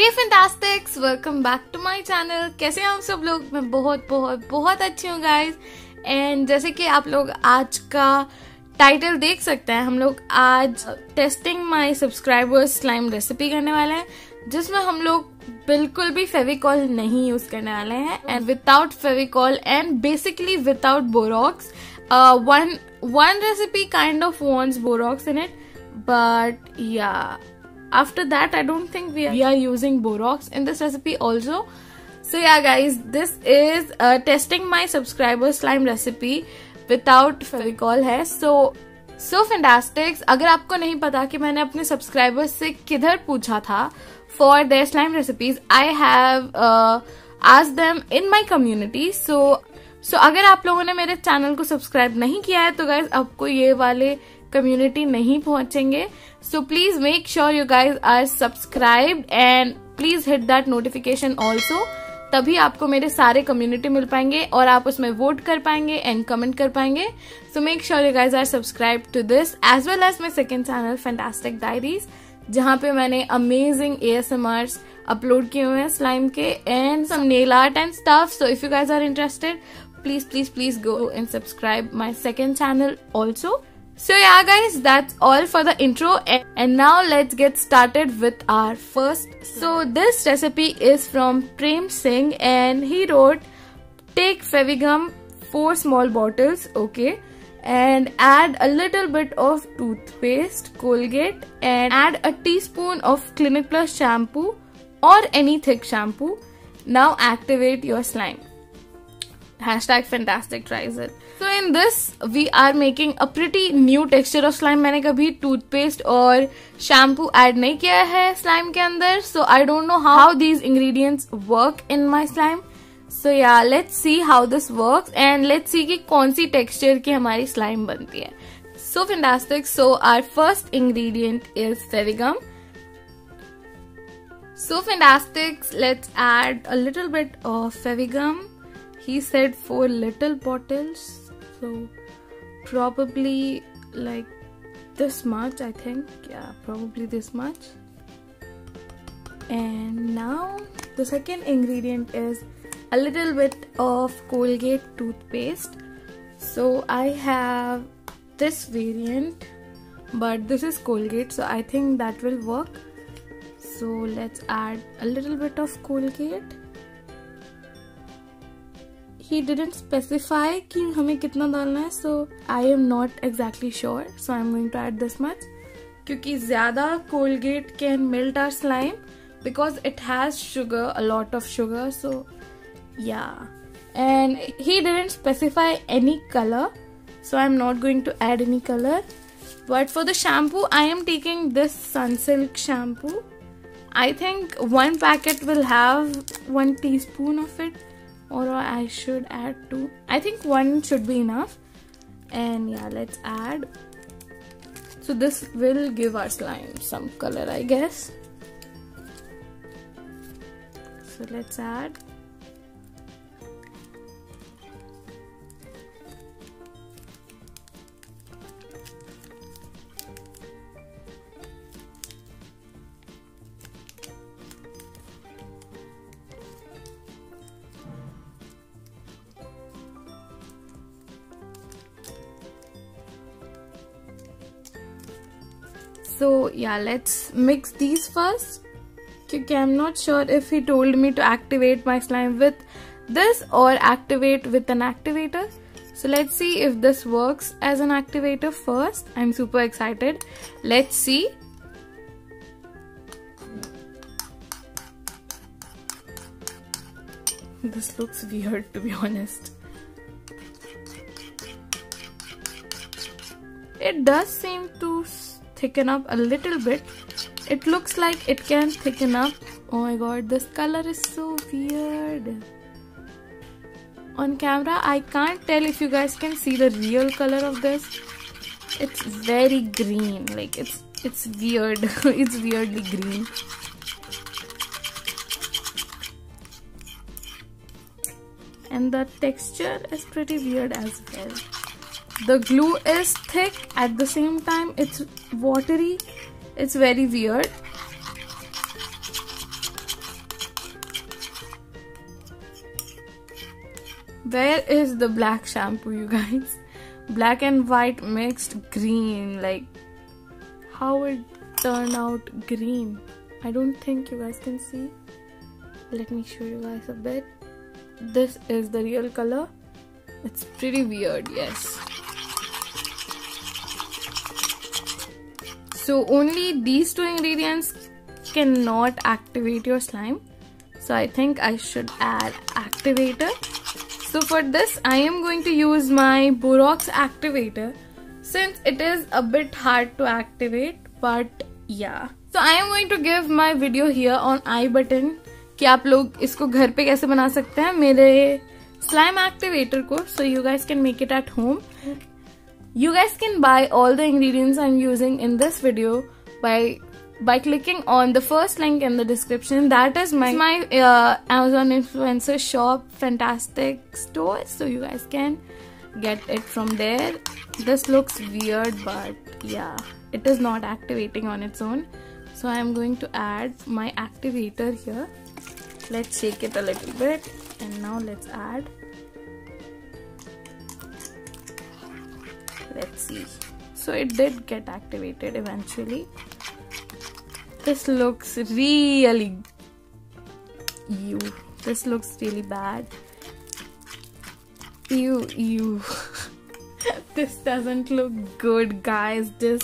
Hey fantastics, welcome back to my channel. कैसे हैं आप सब लोग? मैं बहुत बहुत बहुत अच्छी हूँ गाइज। एंड जैसे कि आप लोग आज का टाइटल देख सकते हैं, हम लोग आज testing my subscribers slime recipe करने वाले हैं, जिसमें हम लोग बिल्कुल भी फेविकॉल नहीं यूज करने वाले हैं and without Fevicol and basically without borax. one recipe kind of wants borax in it, but yeah, after that I don't think we are using borax in this recipe also. So yeah guys, this is testing my subscriber slime recipe without fevicol है. So fantastic. अगर आपको नहीं पता कि मैंने अपने subscribers से किधर पूछा था for their slime recipes, I have asked them in my community. So अगर आप लोगों ने मेरे चैनल को सब्सक्राइब नहीं किया है तो गाइज आपको ये वाले कम्युनिटी नहीं पहुंचेंगे. So please make sure you guys are subscribed and please hit that notification also. तभी आपको मेरे सारे कम्युनिटी मिल पाएंगे और आप उसमें वोट कर पाएंगे एंड कमेंट कर पाएंगे. So make sure you guys are subscribe to this as well as my second channel Fantastic Diaries, जहाँ पे मैंने अमेजिंग ASMRs अपलोड किए हुए हैं स्लाइम के and some nail art and stuff. So if you guys are interested, please go and subscribe my second channel also. So yeah guys, that's all for the intro, and now let's get started with our first. So this recipe is from Prem Singh and he wrote, take Fevigum 4 small bottles, okay, and add a little bit of toothpaste, Colgate, and add a teaspoon of Clinic Plus shampoo or any thick shampoo. Now activate your slime. Hashtag fantastic tries it. So in this we are making a pretty new texture of slime. मैंने कभी toothpaste और shampoo add नहीं किया है slime के अंदर, so I don't know how these ingredients work in my slime. So yeah, let's see how this works and let's see कि कौन सी texture की हमारी slime बनती है. So fantastic. So our first ingredient is Fevigum. So fantastic. Let's add a little bit of Fevigum. He said 4 little bottles, so probably like this much, I think. Yeah, probably this much. And now the second ingredient is a little bit of Colgate toothpaste. So I have this variant, but this is Colgate, so I think that will work. So let's add a little bit of Colgate. He didn't specify कि हमें कितना डालना है, so I am not exactly sure, so I'm going to add this much. क्योंकि ज़्यादा Colgate can melt our slime because it has sugar, a lot of sugar, so yeah. And he didn't specify any color, so I'm not going to add any color. But for the shampoo, I am taking this Sunsilk shampoo. I think 1 packet will have 1 teaspoon of it. Or I should add 2. I think 1 should be enough. And yeah, let's add. So this will give our slime some color, I guess. So let's add. So yeah, let's mix these first, because I'm not sure if he told me to activate my slime with this or activate with an activator. So let's see if this works as an activator first. I'm super excited. Let's see. This looks weird, to be honest. It does seem to thicken up a little bit. It looks like it can thicken up. Oh my god, this color is so weird. On camera I can't tell if you guys can see the real color of this. It's very green, like it's weird. It's weirdly green. And the texture is pretty weird as well. The glue is thick, at the same time it's watery. It's very weird. Where is the black shampoo, you guys? Black and white mixed green. Like, how it turned out green? I don't think you guys can see. Let me show you guys a bit. This is the real color. It's pretty weird, yes. So only these two ingredients cannot activate your slime. So I think I should add activator. So for this I am going to use my Borax activator, since it is a bit hard to activate, but yeah. So I am going to give my video here on I button कि आप लोग इसको घर पे कैसे बना सकते हैं मेरे slime activator को, so you guys can make it at home. You guys can buy all the ingredients I'm using in this video by clicking on the first link in the description. That is my Amazon influencer shop fantastic store, so you guys can get it from there. This looks weird, but yeah, it is not activating on its own. So I'm going to add my activator here. Let's shake it a little bit, and now let's add. Let's see. So it did get activated eventually. This looks really this looks really bad. Ew. This doesn't look good, guys. This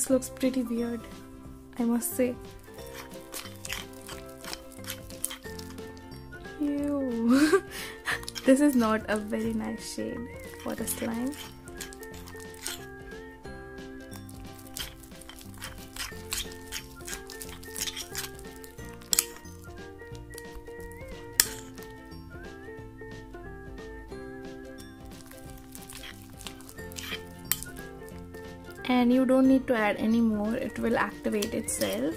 looks pretty weird, I must say. Ew. This is not a very nice shade for the slime. And you don't need to add any more, it will activate itself.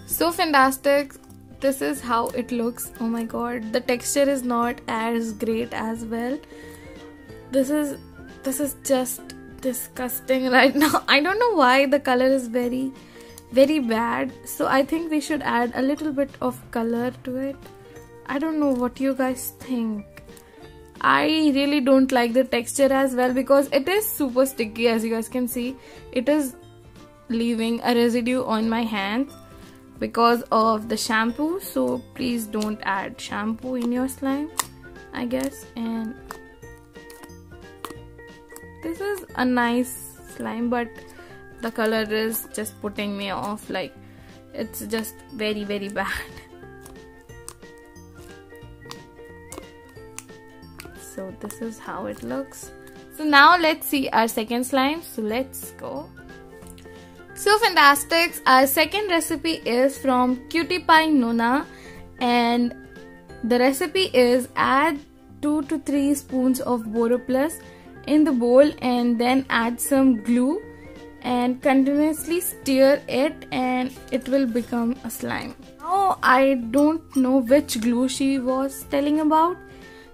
So fantastic. This is how it looks. Oh my god, the texture is not as great as well. This is just disgusting right now. I don't know why the color is very bad. So I think we should add a little bit of color to it. I don't know what you guys think. I really don't like the texture as well, because it is super sticky. As you guys can see, it is leaving a residue on my hands because of the shampoo. So please don't add shampoo in your slime, I guess. And this is a nice slime, but the color is just putting me off. Like, it's just very bad. So this is how it looks. So now let's see our second slime. So let's go. So fantastic. Our second recipe is from Cutie Pie Nona, and the recipe is add 2 to 3 spoons of BoroPlus in the bowl, and then add some glue and continuously stir it, and it will become a slime. Now I don't know which glue she was telling about,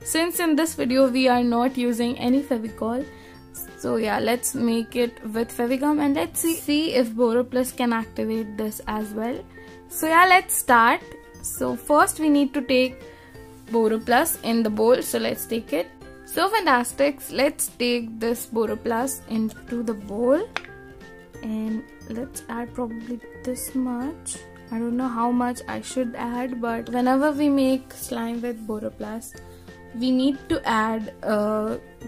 since in this video we are not using any Fevicol. So yeah, let's make it with Fevigum, and let's see if BoroPlus can activate this as well. So yeah, let's start. So first we need to take BoroPlus in the bowl. So let's take it. So fantastic. Let's take this BoroPlus into the bowl, and let's add probably this much. I don't know how much I should add, but whenever we make slime with BoroPlus, we need to add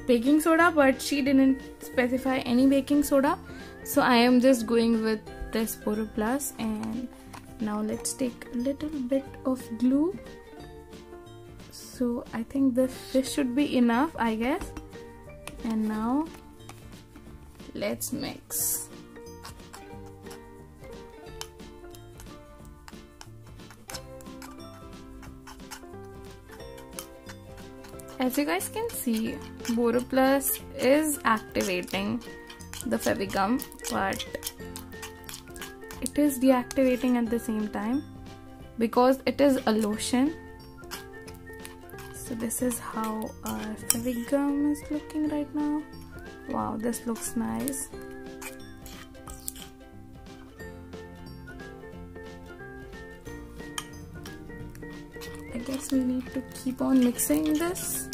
baking soda, but she didn't specify any baking soda, so I am just going with this BoroPlus. And now let's take a little bit of glue. So I think this should be enough, I guess. And now let's mix. As you guys can see, BoroPlus is activating the Fevigum, but it is deactivating at the same time because it is a lotion. So this is how our Fevigum is looking right now. Wow, this looks nice. guys, we need to keep on mixing this.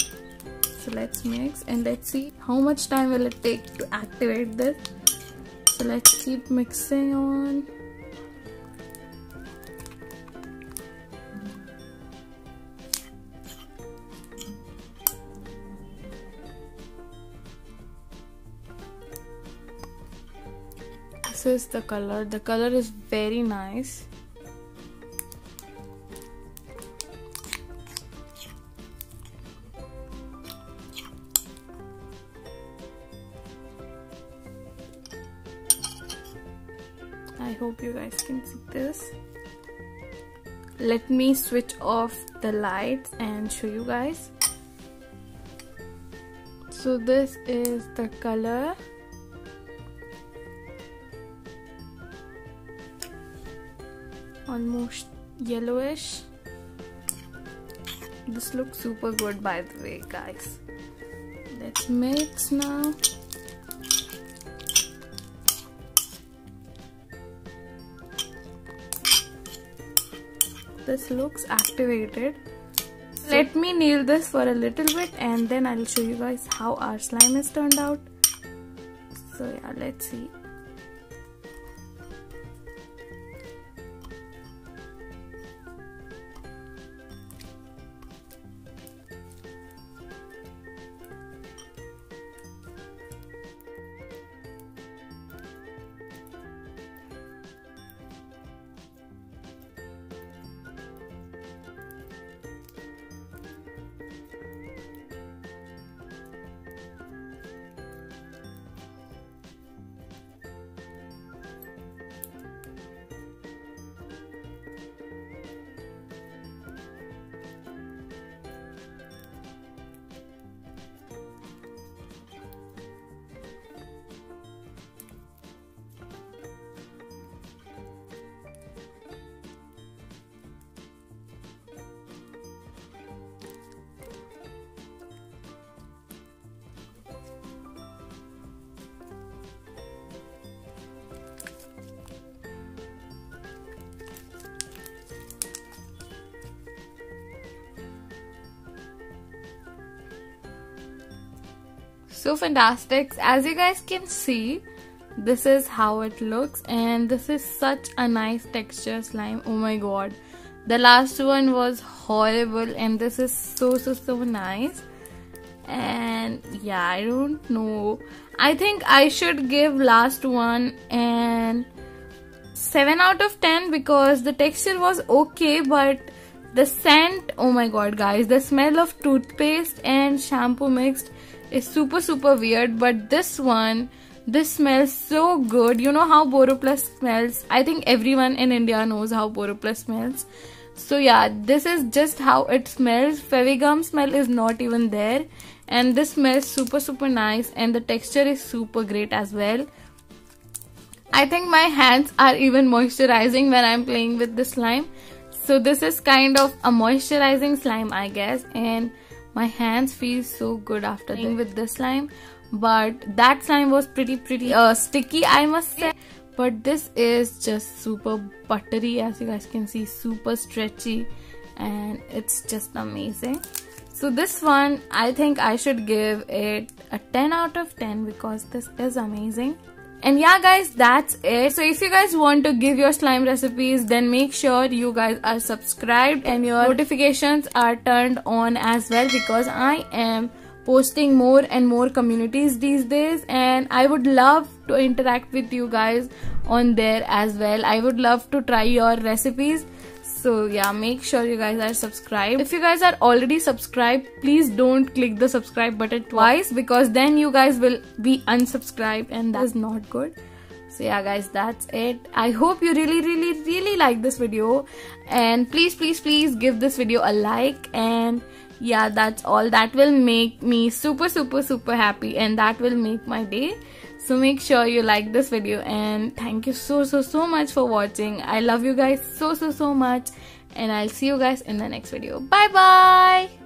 So let's mix and let's see how much time will it take to activate this. So let's keep mixing on. This is the color. The color is very nice. I hope you guys can see this. Let me switch off the lights and show you guys. So this is the color. Almost yellowish. This looks super good, by the way, guys. Let's mix now. This looks activated. Let me nail this for a little bit and then I'll show you guys how our slime is turned out. So yeah, let's see. So fantastic. As you guys can see, this is how it looks and this is such a nice texture slime. Oh my god, the last one was horrible and this is so nice. And yeah, I don't know, I think I should give last one and 7 out of 10 because the texture was okay, but the scent, oh my god guys, the smell of toothpaste and shampoo mixed is super weird. But this one, this smells so good. You know how BoroPlus smells? I think everyone in India knows how BoroPlus smells. So yeah, this is just how it smells. Fevigum smell is not even there and this smells super nice and the texture is super great as well. I think my hands are even moisturizing when I'm playing with the slime. So this is kind of a moisturizing slime, I guess, and my hands feel so good after playing with this slime. But that slime was pretty sticky, I must say. But this is just super buttery, as you guys can see, super stretchy, and it's just amazing. So this one, I think I should give it a 10 out of 10 because this is amazing. And yeah guys, that's it. So if you guys want to give your slime recipes, then make sure you guys are subscribed and your notifications are turned on as well, because I am posting more and more communities these days and I would love to interact with you guys on there as well. I would love to try your recipes. So yeah, make sure you guys are subscribed. If you guys are already subscribed, please don't click the subscribe button twice because then you guys will be unsubscribed and that is not good. So yeah guys, that's it. I hope you really like this video and please give this video a like. And yeah, that's all. That will make me super happy and that will make my day. So make sure you like this video and thank you so much for watching. I love you guys so much and I'll see you guys in the next video. Bye bye.